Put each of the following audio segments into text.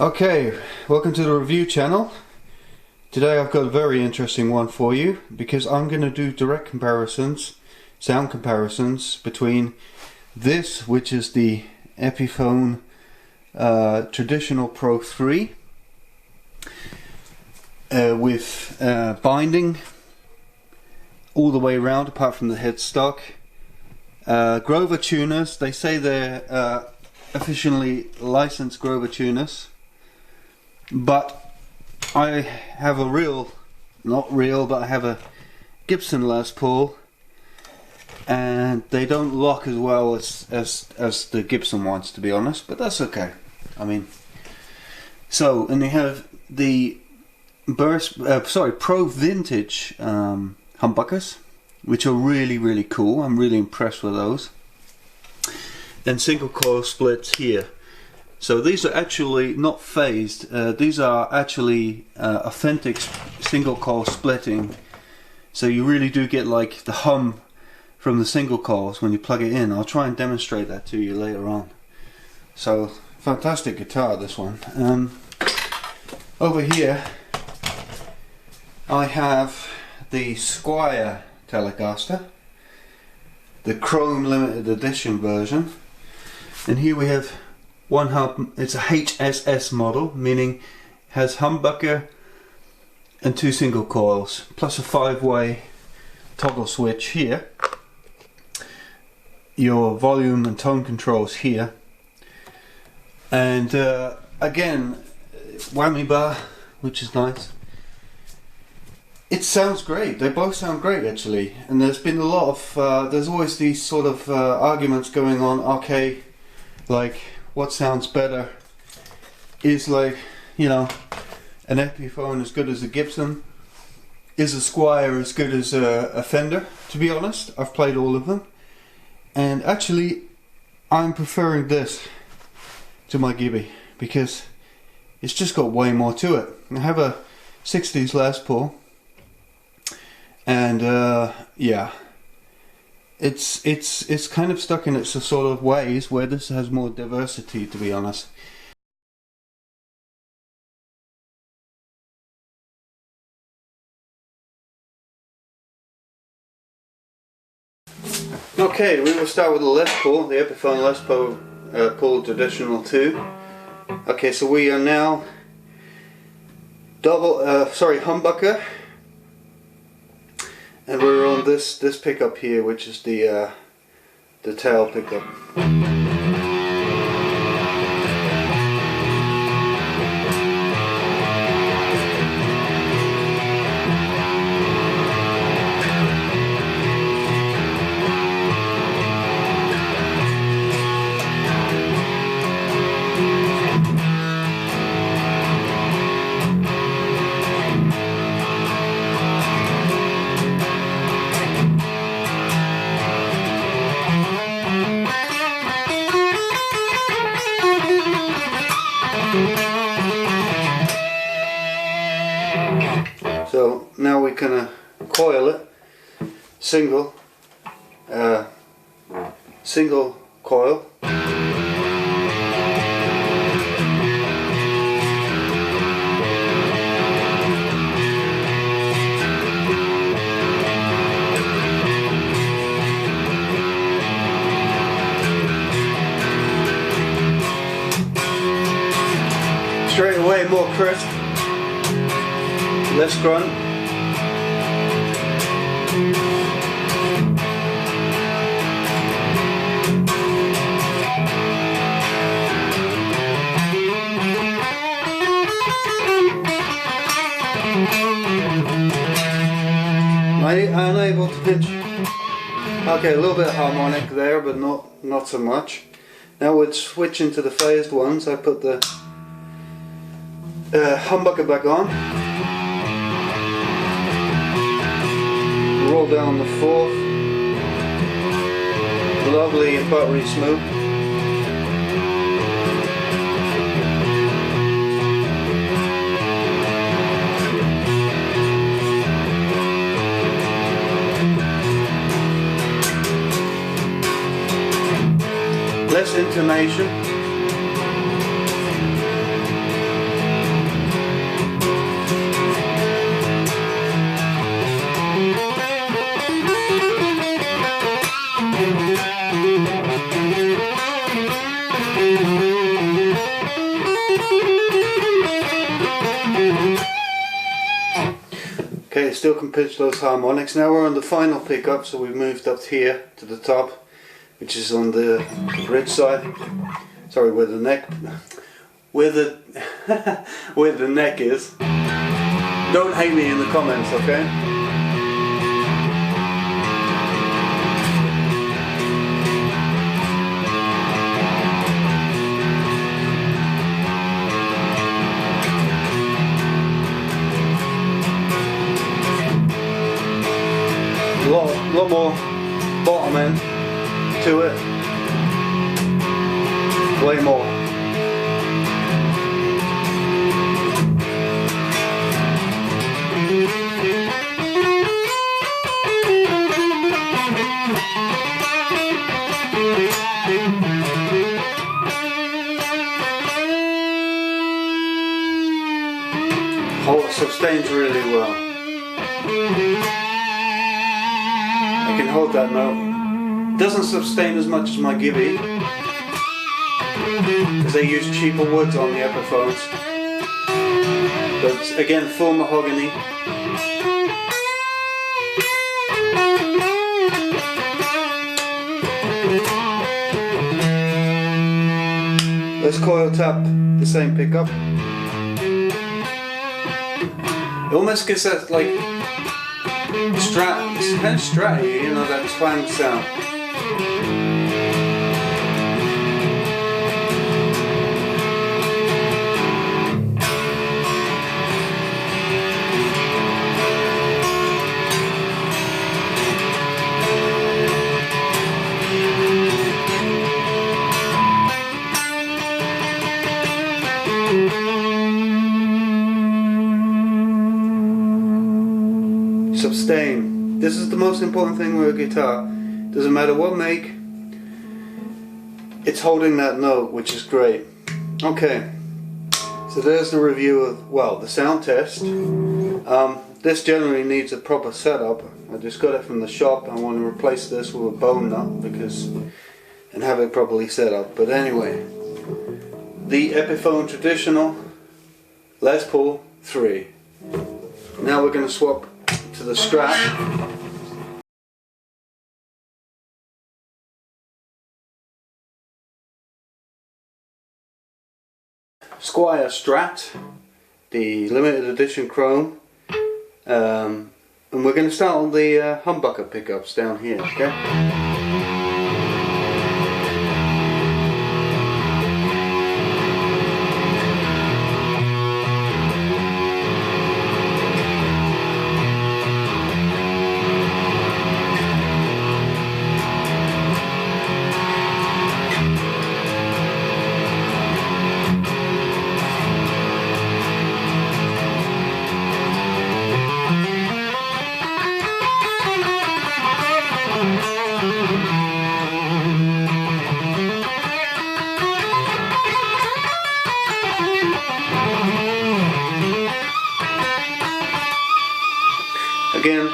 Okay, welcome to the review channel. Today I've got a very interesting one for you because I'm going to do direct comparisons, sound comparisons between this, which is the Epiphone Traditional Pro 3 with binding all the way around apart from the headstock. Grover tuners, they say they're officially licensed Grover tuners, but I have a I have a Gibson Les Paul, and they don't lock as well as the Gibson ones, to be honest, but that's okay. I mean, so, and they have the Pro Vintage humbuckers, which are really cool. I'm really impressed with those. Then single coil splits here. So these are actually not phased. These are actually authentic single coil splitting. So you really do get like the hum from the single coils when you plug it in. I'll try and demonstrate that to you later on. So fantastic guitar, this one. Over here I have the Squier Telecaster, the Chrome limited edition version, and here we have one hub. It's a HSS model, meaning has humbucker and two single coils plus a 5-way toggle switch here, your volume and tone controls here, and again whammy bar, which is nice. It sounds great. They both sound great actually, and there's been a lot of there's always these sort of arguments going on. Okay, like what sounds better? Is, like, you know, an Epiphone as good as a Gibson? Is a Squier as good as a Fender? To be honest, I've played all of them, and actually I'm preferring this to my Gibby because it's just got way more to it. I have a 60s Les Paul, and yeah, it's kind of stuck in its sort of ways where this has more diversity, to be honest. Okay, we will start with the Les Paul, the Epiphone Les Paul Traditional 2. Okay, so we are now humbucker, and we're on this pickup here, which is the tail pickup. So now we're gonna coil it, single coil. Straight away more crisp, less grunt. Unable to pitch. Okay, a little bit of harmonic there, but not so much. Now we're switching to the phased ones. I put the humbucker back on. Roll down the fourth. Lovely and buttery smooth. less intonation. Okay, it still can pitch those harmonics. Now we're on the final pickup, so we've moved up here to the top, which is on the bridge side. Sorry, where the neck, where the where the neck is. Don't hate me in the comments, okay? A lot more bottom end to it. Way more. Oh, it sustains really well. I can hold that note. Doesn't sustain as much as my Gibby, because they use cheaper woods on the Epiphones. But again, full mahogany. Let's coil tap the same pickup. It almost gets that like strat, it's kind of stratty, you know, that twang sound. Sustain. This is the most important thing with a guitar. Doesn't matter what make, it's holding that note, which is great. Okay, so there's the review of, well, the sound test. This generally needs a proper setup. I just got it from the shop. I want to replace this with a bone nut because, and have it properly set up. But anyway, the Epiphone traditional Les Paul 3. Now we're going to swap to the Strat. Squier Strat, the limited edition chrome, and we're going to start on the humbucker pickups down here, okay? Again,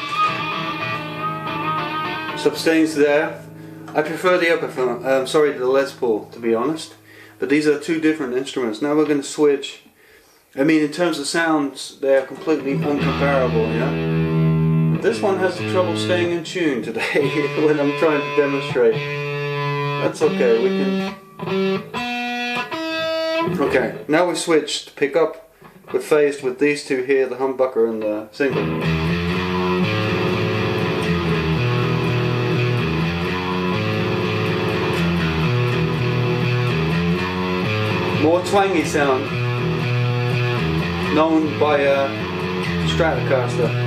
sustains there. I prefer the Epiphone, the Les Paul, to be honest. But these are two different instruments. Now we're going to switch. I mean, in terms of sounds, they are completely uncomparable, yeah? This one has trouble staying in tune today when I'm trying to demonstrate. That's okay, we can... Okay, now we switched pickup. We're phased with these two here, the humbucker and the single. More twangy sound, known by Stratocaster.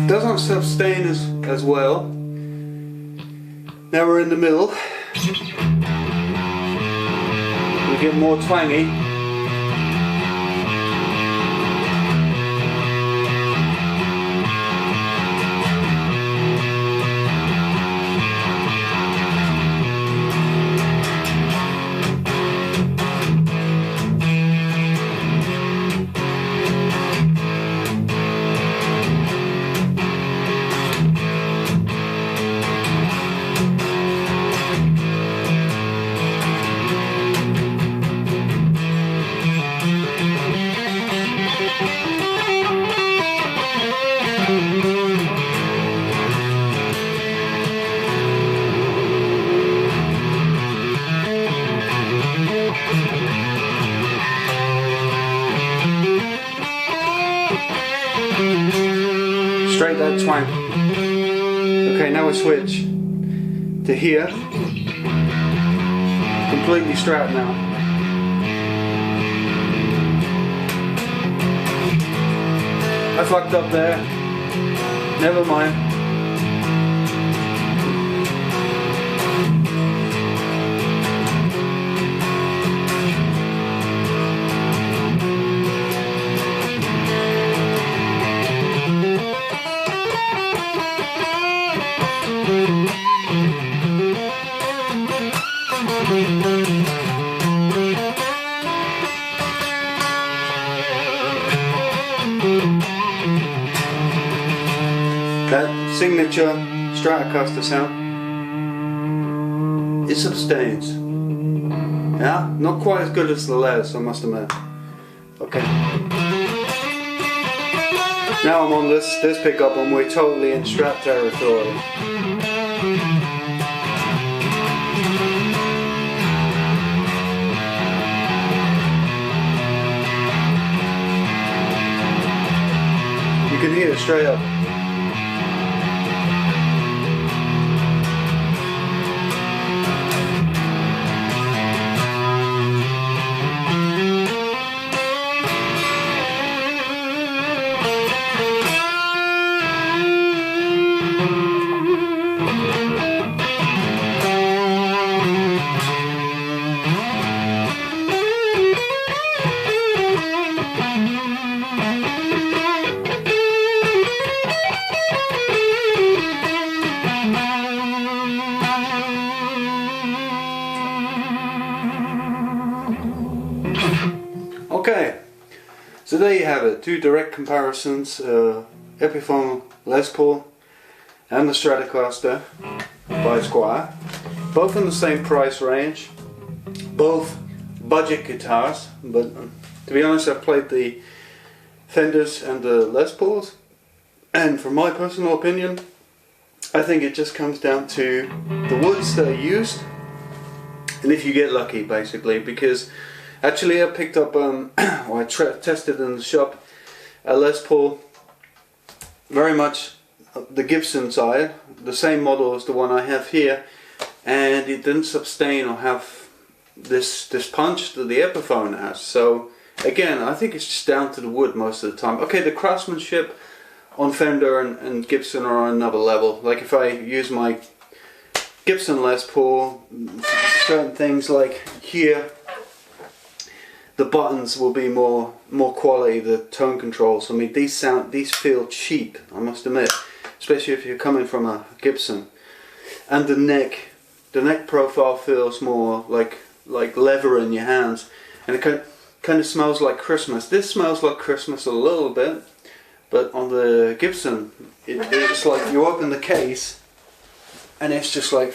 Doesn't sustain as well. Now we're in the middle. to get more twangy. Straight that twang. Okay, now we switch to here. Completely strat now. I fucked up there. Never mind. That signature Stratocaster sound, it sustains. Yeah, not quite as good as the Les, I must admit. Okay. Now I'm on this pickup and we're totally in Strat territory. You can hear it straight up. Okay, so there you have it, two direct comparisons, Epiphone Les Paul and the Stratocaster by Squier, both in the same price range, both budget guitars, but to be honest I've played the Fenders and the Les Pauls, and from my personal opinion I think it just comes down to the woods that are used and if you get lucky basically, because actually I picked up, or I tested in the shop, a Les Paul, very much the Gibson side, the same model as the one I have here, and it didn't sustain or have this punch that the Epiphone has. So again, I think it's just down to the wood most of the time. Okay, the craftsmanship on Fender and Gibson are on another level. Like if I use my Gibson Les Paul, certain things like here, the buttons will be more quality, the tone controls. I mean, these feel cheap, I must admit, especially if you're coming from a Gibson. And the neck profile feels more like leather in your hands, and it kind of smells like Christmas. This smells like Christmas a little bit, but on the Gibson, it's like you open the case, and it's just like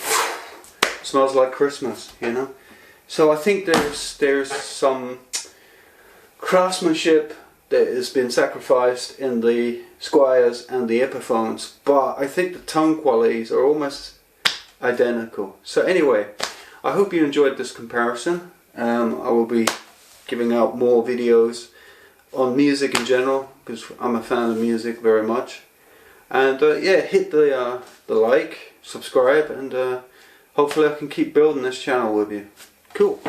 smells like Christmas, you know. So I think there's some craftsmanship that has been sacrificed in the Squiers and the Epiphones, but I think the tone qualities are almost identical. So anyway, I hope you enjoyed this comparison. I will be giving out more videos on music in general, because I'm a fan of music very much. And yeah, hit the like, subscribe, and hopefully I can keep building this channel with you. Cool.